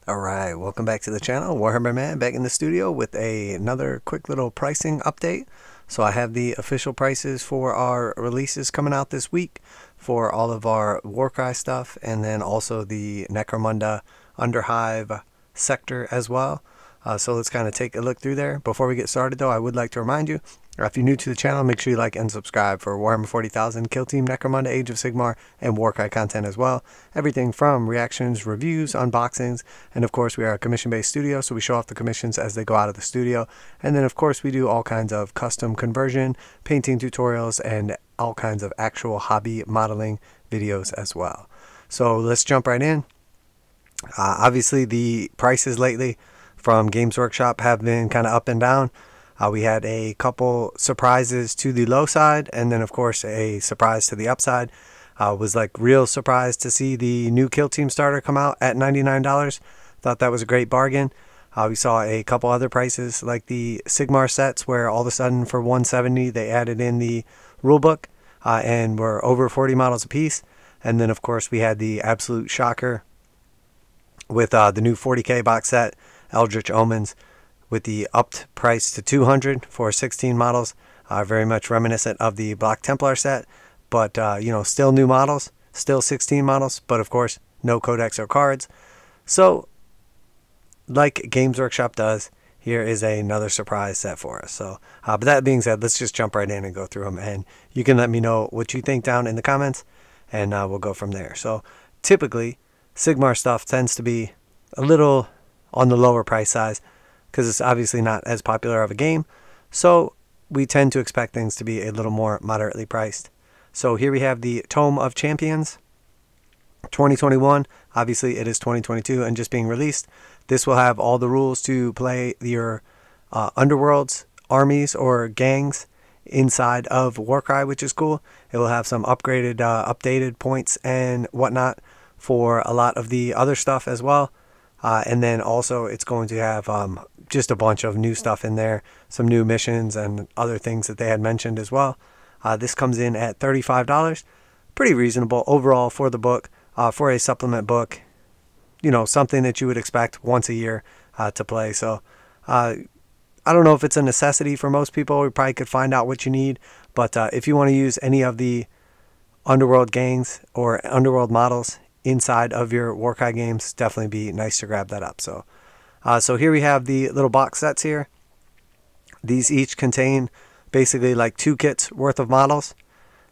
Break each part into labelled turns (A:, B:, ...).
A: Alright, welcome back to the channel. Warhammer Man back in the studio with another quick little pricing update. So I have the official prices for our releases coming out this week for all of our Warcry stuff, and then also the NECROMUNDA Underhive sector as well. So let's kind of take a look through there. Before we get started though, I would like to remind you, if you're new to the channel, make sure you like and subscribe for Warhammer 40,000, Kill Team, Necromunda, Age of Sigmar, and Warcry content as well. Everything from reactions, reviews, unboxings, and of course we are a commission-based studio, so we show off the commissions as they go out of the studio. And then of course we do all kinds of custom conversion, painting tutorials, and all kinds of actual hobby modeling videos as well. So let's jump right in. Obviously the prices lately from Games Workshop have been kind of up and down. We had a couple surprises to the low side, and then of course a surprise to the upside. Was like real surprised to see the new Kill Team starter come out at $99. Thought that was a great bargain. We saw a couple other prices like the Sigmar sets, where all of a sudden for $170 they added in the rulebook and were over 40 models a piece. And then of course we had the absolute shocker with the new 40k box set, Eldritch Omens, with the upped price to $200 for 16 models. Very much reminiscent of the Black Templar set, but you know, still new models, still 16 models, but of course no codex or cards. So like Games Workshop does, here is another surprise set for us. So but that being said, let's just jump right in and go through them, and you can let me know what you think down in the comments, and we'll go from there. So typically Sigmar stuff tends to be a little on the lower price size, because it's obviously not as popular of a game, so we tend to expect things to be a little more moderately priced. So here we have the Tome of Champions 2021. Obviously it is 2022 and just being released. This will have all the rules to play your underworlds, armies, or gangs inside of Warcry, which is cool. It will have some upgraded, updated points and whatnot for a lot of the other stuff as well. And then also it's going to have just a bunch of new stuff in there, some new missions and other things that they had mentioned as well. This comes in at $35. Pretty reasonable overall for the book, for a supplement book. You know, something that you would expect once a year to play. So I don't know if it's a necessity for most people. We probably could find out what you need. But if you want to use any of the Underworld gangs or Underworld models inside of your Warcry games, definitely be nice to grab that up. So so here we have the little box sets here. These each contain basically like 2 kits worth of models,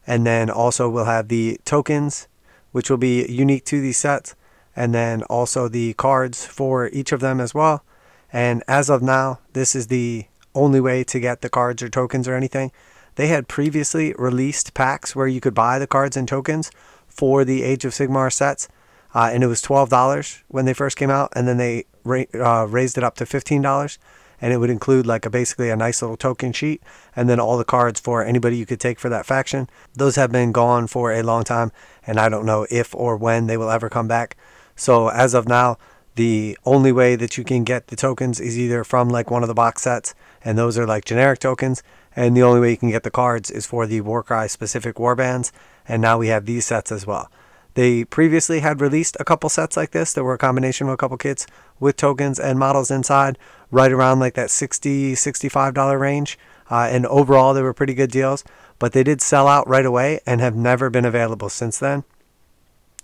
A: and then also we'll have the tokens, which will be unique to these sets, and then also the cards for each of them as well. And as of now, this is the only way to get the cards or tokens or anything. They had previously released packs where you could buy the cards and tokens for the Age of Sigmar sets, and it was $12 when they first came out, and then they raised it up to $15, and it would include like basically a nice little token sheet, and then all the cards for anybody you could take for that faction. Those have been gone for a long time, and I don't know if or when they will ever come back. So as of now, the only way that you can get the tokens is either from like one of the box sets, and those are like generic tokens, and the only way you can get the cards is for the Warcry specific warbands. And now we have these sets as well. They previously had released a couple sets like this that were a combination of a couple kits with tokens and models inside, right around like that $60–65 range. And overall they were pretty good deals, but they did sell out right away and have never been available since then.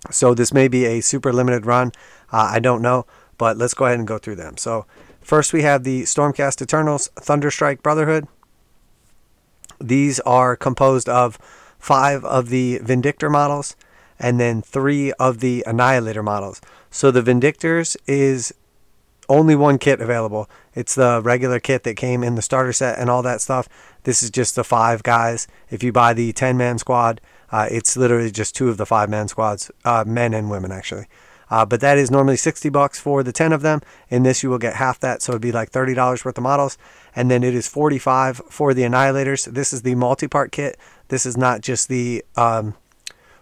A: So this may be a super limited run. I don't know, but let's go ahead and go through them. So first we have the Stormcast Eternals Thunderstrike Brotherhood. These are composed of 5 of the Vindictor models and then 3 of the Annihilator models. So the Vindictors is only 1 kit available. It's the regular kit that came in the starter set and all that stuff. This is just the 5 guys. If you buy the 10-man squad, it's literally just 2 of the 5-man squads, men and women actually. But that is normally $60 for the 10 of them. In this you will get half that, so it'd be like $30 worth of models. And then it is $45 for the Annihilators. This is the multi-part kit. This is not just the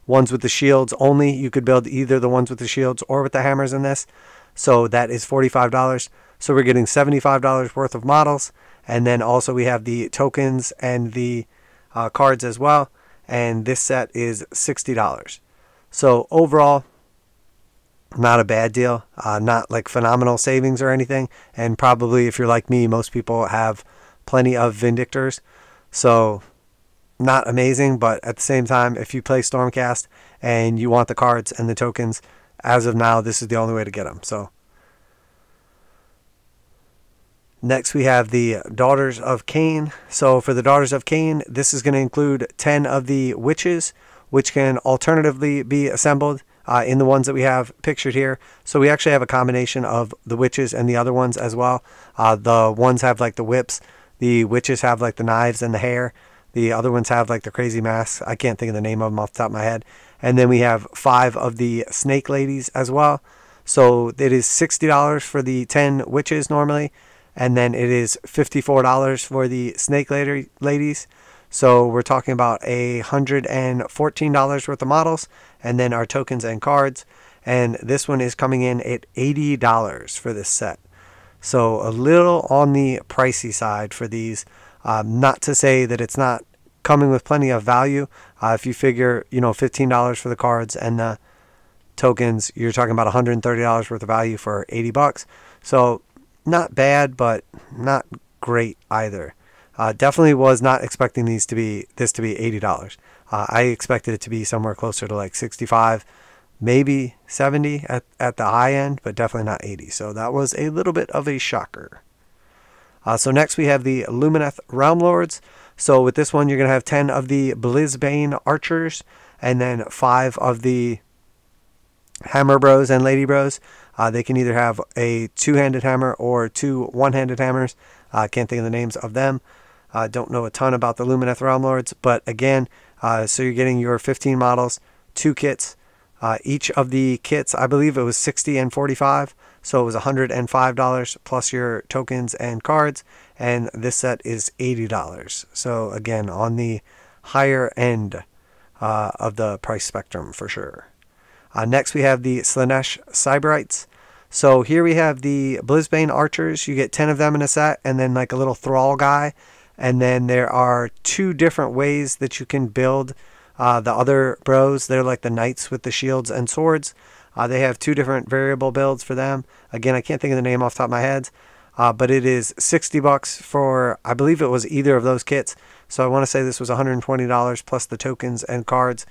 A: ones with the shields only. You could build either the ones with the shields or with the hammers in this. So that is $45. So we're getting $75 worth of models. And then also we have the tokens and the cards as well. And this set is $60. So overall, Not a bad deal, not like phenomenal savings or anything. And probably if you're like me, most people have plenty of Vindictors. So not amazing, but at the same time, if you play Stormcast and you want the cards and the tokens, as of now, this is the only way to get them. So next we have the Daughters of Khaine. So for the Daughters of Khaine, this is going to include 10 of the witches, which can alternatively be assembled in the ones that we have pictured here. So we actually have a combination of the witches and the other ones as well. The ones have like the whips. The witches have like the knives and the hair. The other ones have like the crazy masks. I can't think of the name of them off the top of my head. And then we have 5 of the snake ladies as well. So it is $60 for the 10 witches normally. And then it is $54 for the snake ladies. So we're talking about $114 worth of models, and then our tokens and cards. And this one is coming in at $80 for this set. So a little on the pricey side for these. Not to say that it's not coming with plenty of value. If you figure, $15 for the cards and the tokens, you're talking about $130 worth of value for 80 bucks. So not bad, but not great either. Definitely was not expecting this to be $80. I expected it to be somewhere closer to like 65, maybe 70 at the high end, but definitely not 80. So that was a little bit of a shocker. So next we have the Lumineth Realm Lords. So with this one, you're going to have 10 of the Blizbane Archers, and then 5 of the Hammer Bros and Lady Bros. They can either have a 2-handed hammer or 2 1-handed hammers. I can't think of the names of them. Don't know a ton about the Lumineth Realm Lords, but again, so you're getting your 15 models, 2 kits. Each of the kits, I believe it was $60 and $45, so it was $105 plus your tokens and cards, and this set is $80. So again, on the higher end of the price spectrum for sure. Next we have the Slaanesh Cyberites. So here we have the Blizbane Archers. You get 10 of them in a set, and then like a little thrall guy. And then there are 2 different ways that you can build the other bros. They're like the knights with the shields and swords. They have 2 different variable builds for them. Again, I can't think of the name off the top of my head. But it is 60 bucks for, I believe it was either of those kits. So I want to say this was $120 plus the tokens and cards.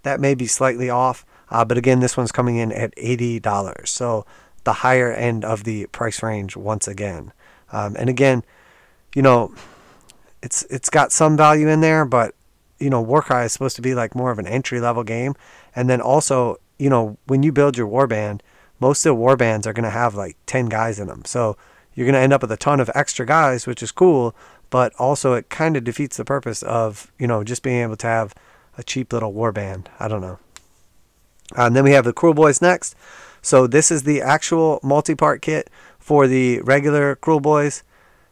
A: That may be slightly off. But again, this one's coming in at $80. So the higher end of the price range once again. And again, it's got some value in there, but Warcry is supposed to be like more of an entry level game. And then also, when you build your warband, most of the warbands are going to have like 10 guys in them. So you're going to end up with a ton of extra guys, which is cool, but also it kind of defeats the purpose of, just being able to have a cheap little warband. I don't know. And then we have the kruleboyz next. So this is the actual multi-part kit for the regular kruleboyz.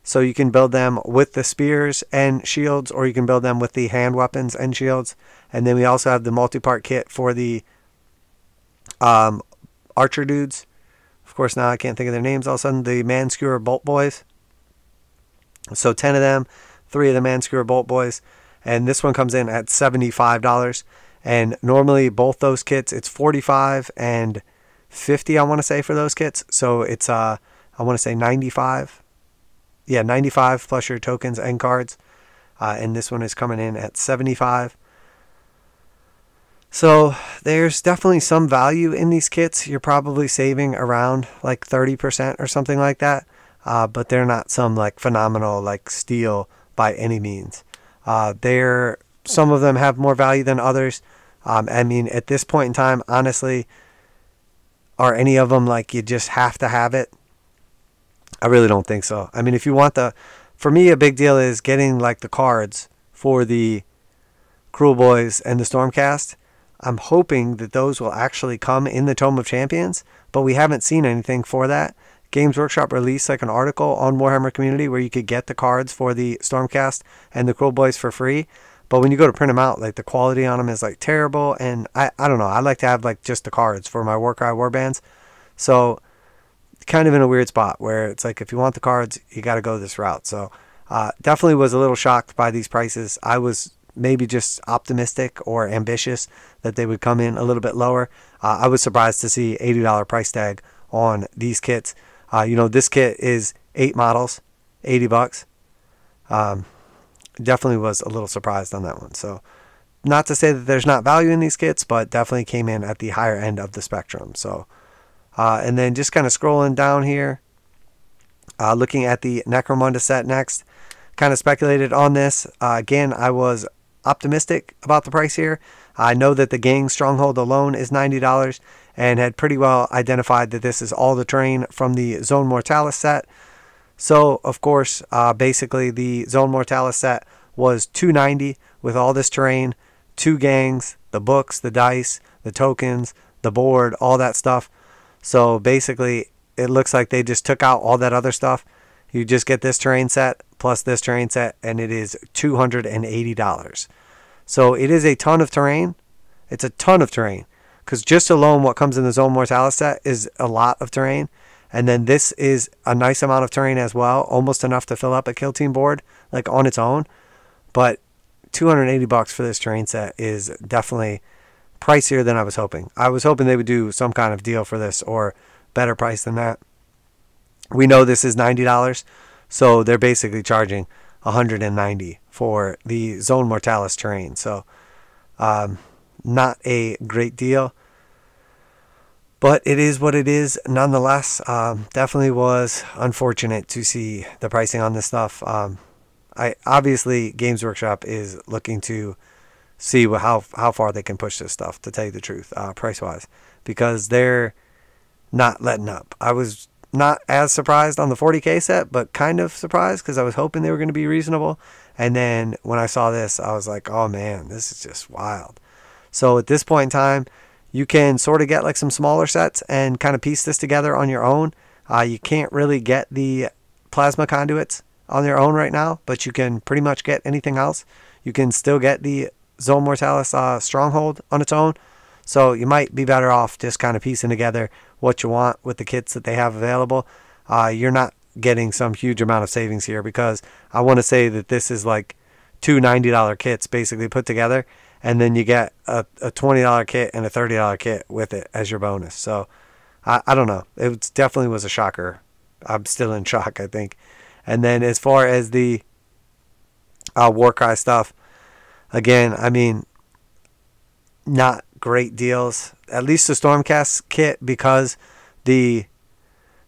A: So you can build them with the spears and shields, or you can build them with the hand weapons and shields. And then we also have the multi-part kit for the archer dudes. Of course, now I can't think of their names all of a sudden. The man-skewer bolt boys. So 10 of them, 3 of the man-skewer bolt boys. And this one comes in at $75. And normally both those kits, it's $45 and $50, I want to say, for those kits. So it's, I want to say 95. Yeah, 95 plus your tokens and cards. And this one is coming in at 75. So there's definitely some value in these kits. You're probably saving around like 30% or something like that. But they're not some like phenomenal like steal by any means. Some of them have more value than others. I mean, at this point in time, honestly, are any of them like you just have to have it? I really don't think so. I mean, if you want for me, a big deal is getting like the cards for the kruleboyz and the Stormcast. I'm hoping that those will actually come in the Tome of Champions, but we haven't seen anything for that. Games Workshop released like an article on Warhammer Community where you could get the cards for the Stormcast and the kruleboyz for free. But when you go to print them out, like the quality on them is like terrible. And I don't know. I like to have like just the cards for my Warcry Warbands. So kind of in a weird spot where it's like, if you want the cards, you got to go this route. So definitely was a little shocked by these prices. I was maybe just optimistic or ambitious that they would come in a little bit lower. I was surprised to see $80 price tag on these kits. You know, this kit is 8 models, $80. Definitely was a little surprised on that one. So not to say that there's not value in these kits, but definitely came in at the higher end of the spectrum. So and then just kind of scrolling down here, looking at the NECROMUNDA set next. Kind of speculated on this. Again, I was optimistic about the price here. I know that the Gang Stronghold alone is $90 and had pretty well identified that this is all the terrain from the Zone Mortalis set. So, of course, basically the Zone Mortalis set was $290 with all this terrain, 2 gangs, the books, the dice, the tokens, the board, all that stuff. So basically, it looks like they just took out all that other stuff. You just get this terrain set plus this terrain set, and it is $280. So it is a ton of terrain. It's a ton of terrain, because just alone what comes in the Zone Mortalis set is a lot of terrain. And then this is a nice amount of terrain as well, almost enough to fill up a kill team board, like on its own. But $280 for this terrain set is definitely pricier than I was hoping. I was hoping they would do some kind of deal for this or better price than that. We know this is $90, so they're basically charging $190 for the Zone Mortalis terrain. So not a great deal, but it is what it is nonetheless. Definitely was unfortunate to see the pricing on this stuff. Obviously Games Workshop is looking to see how far they can push this stuff, to tell you the truth, price wise, because they're not letting up. I was not as surprised on the 40K set, but kind of surprised because I was hoping they were going to be reasonable. And then when I saw this, I was like, oh man, this is just wild. So at this point in time, you can sort of get like some smaller sets and kind of piece this together on your own. You can't really get the plasma conduits on their own right now, but you can pretty much get anything else. You can still get the Zone Mortalis Stronghold on its own. So you might be better off just kind of piecing together what you want with the kits that they have available. You're not getting some huge amount of savings here, because I want to say that this is like 2 $90 kits basically put together, and then you get a $20 kit and a $30 kit with it as your bonus. So I don't know. It definitely was a shocker. I'm still in shock, I think. And then as far as the Warcry stuff, again, I mean, not great deals. At least the Stormcast kit, because the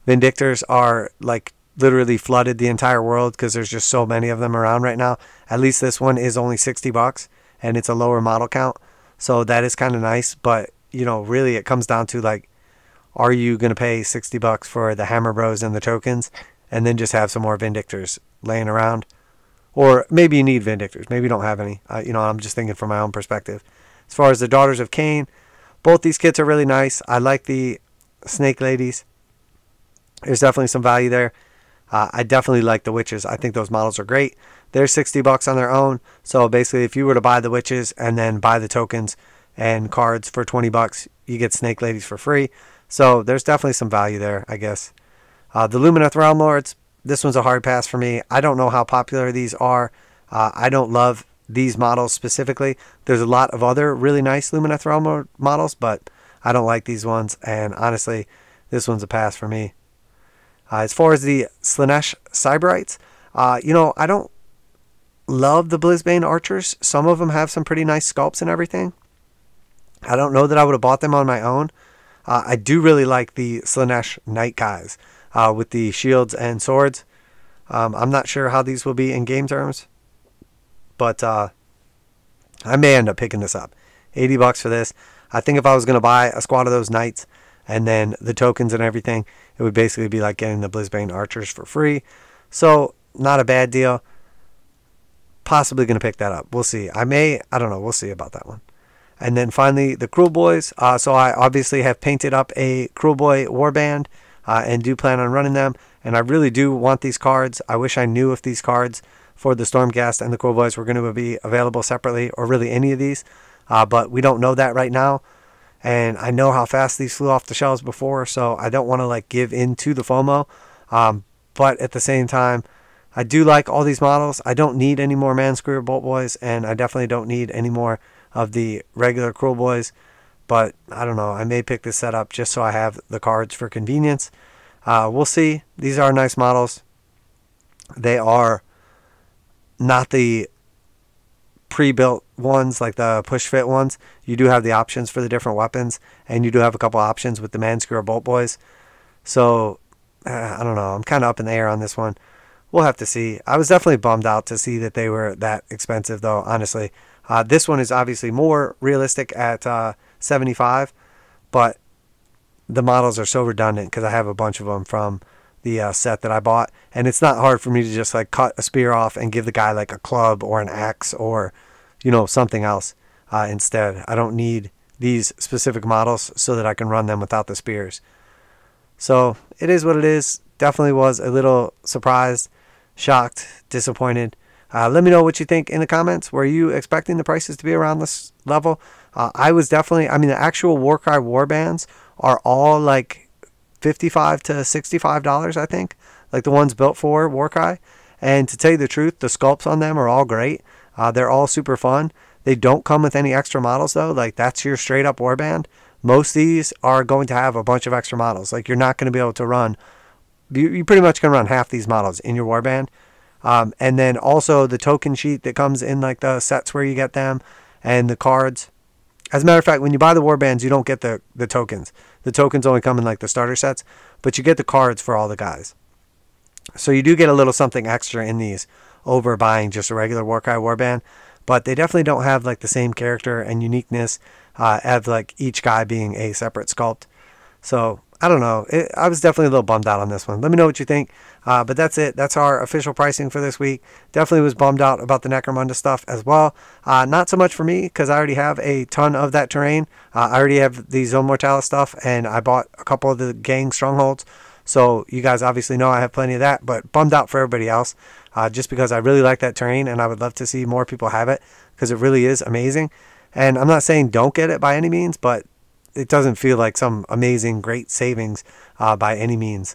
A: Vindictors are like literally flooded the entire world because there's just so many of them around right now. At least this one is only $60 and it's a lower model count. So that is kind of nice. But, you know, really it comes down to like, are you going to pay $60 for the Hammer Bros and the tokens and then just have some more Vindictors laying around? Or maybe you need Vindictors. Maybe you don't have any. You know, I'm just thinking from my own perspective. As far as the Daughters of Khaine, both these kits are really nice. I like the Snake Ladies. There's definitely some value there. I definitely like the Witches. I think those models are great. They're $60 on their own. So basically, if you were to buy the Witches and then buy the tokens and cards for $20, you get Snake Ladies for free. So there's definitely some value there, I guess. The Lumineth Realm Lords, this one's a hard pass for me. I don't know how popular these are. I don't love these models specifically. There's a lot of other really nice Lumineth Realm Lord models, but I don't like these ones. And honestly, this one's a pass for me. As far as the Slaanesh Cyberites, you know, I don't love the Blizbane Archers. Some of them have some pretty nice sculpts and everything. I don't know that I would have bought them on my own. I do really like the Slaanesh Knight guys with the shields and swords. I'm not sure how these will be in game terms, but I may end up picking this up. $80 for this. I think if I was going to buy a squad of those knights and then the tokens and everything, it would basically be like getting the Blizbane Archers for free. So not a bad deal. Possibly going to pick that up. We'll see. I don't know. We'll see about that one. And then finally, the kruleboyz. So I obviously have painted up a kruleboy warband and do plan on running them. And I really do want these cards. I wish I knew if these cards for the Stormcast and the kruleboyz were going to be available separately, or really any of these. But we don't know that right now. And I know how fast these flew off the shelves before, so I don't want to like give in to the FOMO. But at the same time, I do like all these models. I don't need any more man-screwer bolt boys, and I definitely don't need any more of the regular kruleboyz. But I don't know. I may pick this set up just so I have the cards for convenience. We'll see. These are nice models. They are not the pre-built ones like the push fit ones. You do have the options for the different weapons, and you do have a couple options with the man-screwer bolt boys. So I don't know. I'm kind of up in the air on this one. We'll have to see. I was definitely bummed out to see that they were that expensive, though, honestly. This one is obviously more realistic at $75, but the models are so redundant because I have a bunch of them from the set that I bought, and it's not hard for me to just like cut a spear off and give the guy like a club or an axe or, you know, something else instead. I don't need these specific models so that I can run them without the spears. So it is what it is. Definitely was a little surprised, shocked, disappointed. Let me know what you think in the comments. Were you expecting the prices to be around this level? I was definitely. I mean, the actual Warcry Warbands are all like $55 to $65, I think. Like the ones built for Warcry. And to tell you the truth, the sculpts on them are all great. They're all super fun. They don't come with any extra models, though. Like, that's your straight up warband. Most of these are going to have a bunch of extra models. Like, you're not going to be able to run. You pretty much can run half these models in your warband. And then also the token sheet that comes in like the sets where you get them and the cards. As a matter of fact, when you buy the warbands, you don't get the tokens. The tokens only come in like the starter sets, but you get the cards for all the guys. So you do get a little something extra in these over buying just a regular Warcry warband, but they definitely don't have like the same character and uniqueness of like each guy being a separate sculpt. So I don't know. I was definitely a little bummed out on this one. Let me know what you think. But that's it. That's our official pricing for this week. Definitely was bummed out about the NECROMUNDA stuff as well. Not so much for me because I already have a ton of that terrain. I already have the Zone Mortalis stuff, and I bought a couple of the gang strongholds. So you guys obviously know I have plenty of that, but bummed out for everybody else just because I really like that terrain, and I would love to see more people have it because it really is amazing. And I'm not saying don't get it by any means, but it doesn't feel like some amazing, great savings by any means,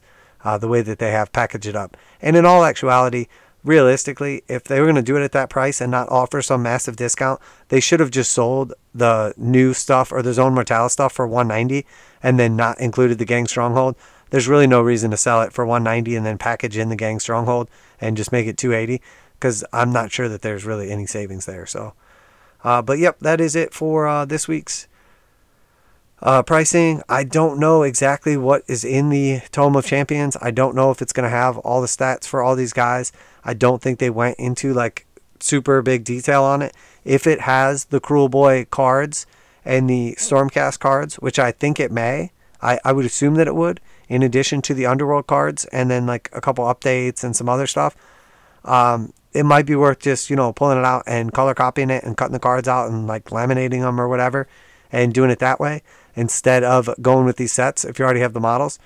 A: the way that they have packaged it up. And in all actuality, realistically, if they were going to do it at that price and not offer some massive discount, they should have just sold the new stuff or the Zone Mortalis stuff for $190 and then not included the Gang Stronghold. There's really no reason to sell it for $190 and then package in the Gang Stronghold and just make it $280 because I'm not sure that there's really any savings there. So, but yep, that is it for this week's pricing. I don't know exactly what is in the Tome of Champions. I don't know if it's going to have all the stats for all these guys. I don't think they went into like super big detail on it. If it has the kruleboyz cards and the Stormcast cards, which I think it may, I would assume that it would, in addition to the Underworld cards and then like a couple updates and some other stuff, it might be worth just, you know, pulling it out and color copying it and cutting the cards out and like laminating them or whatever and doing it that way instead of going with these sets if you already have the models.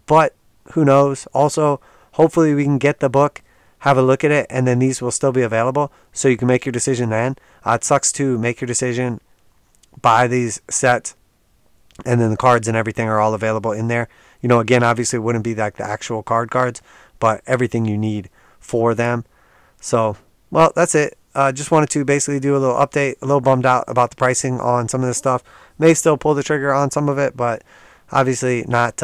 A: But who knows? Also, hopefully we can get the book, have a look at it, and then these will still be available so you can make your decision then. It sucks to make your decision, buy these sets, and then the cards and everything are all available in there. You know, again, obviously it wouldn't be like the actual cards, but everything you need for them. So, well, that's it. Just wanted to basically do a little update, a little bummed out about the pricing on some of this stuff. May still pull the trigger on some of it, but obviously not,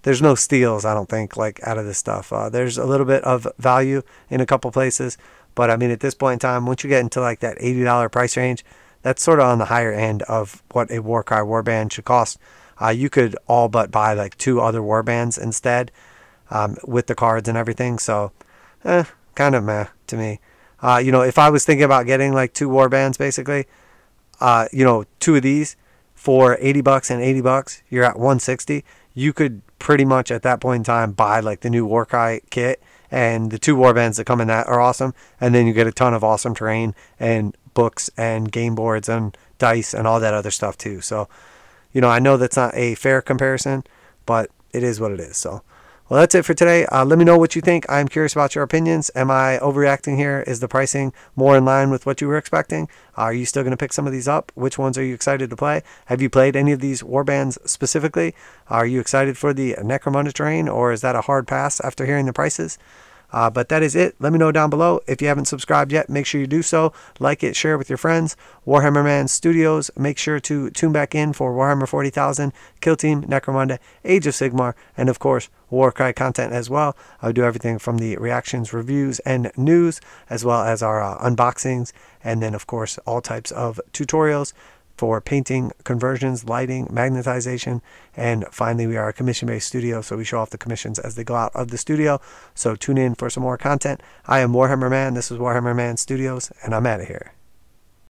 A: there's no steals, I don't think, like out of this stuff. There's a little bit of value in a couple places, but I mean, at this point in time, once you get into like that $80 price range, that's sort of on the higher end of what a Warcry warband should cost. You could all but buy like 2 other warbands instead with the cards and everything. So, kind of meh to me. You know, if I was thinking about getting like 2 warbands, basically, you know, 2 of these for $80 and $80, you're at $160. You could pretty much at that point in time buy like the new Warcry kit, and the 2 warbands that come in that are awesome. And then you get a ton of awesome terrain and books and game boards and dice and all that other stuff too. So, you know, I know that's not a fair comparison, but it is what it is. So, well, that's it for today. Let me know what you think. I'm curious about your opinions. Am I overreacting here? Is the pricing more in line with what you were expecting? Are you still going to pick some of these up? Which ones are you excited to play? Have you played any of these warbands specifically? Are you excited for the NECROMUNDA terrain, or is that a hard pass after hearing the prices? But that is it. Let me know down below. If you haven't subscribed yet, make sure you do so. Like it, share it with your friends. Warhammer Man Studios, make sure to tune back in for Warhammer 40,000, Kill Team, Necromunda, Age of Sigmar, and of course, Warcry content as well. I do everything from the reactions, reviews, and news, as well as our unboxings, and then of course, all types of tutorials for painting, conversions, lighting, magnetization, and finally we are a commission-based studio, so we show off the commissions as they go out of the studio. So tune in for some more content. I am Warhammer Man, this is Warhammer Man Studios, and I'm out of here.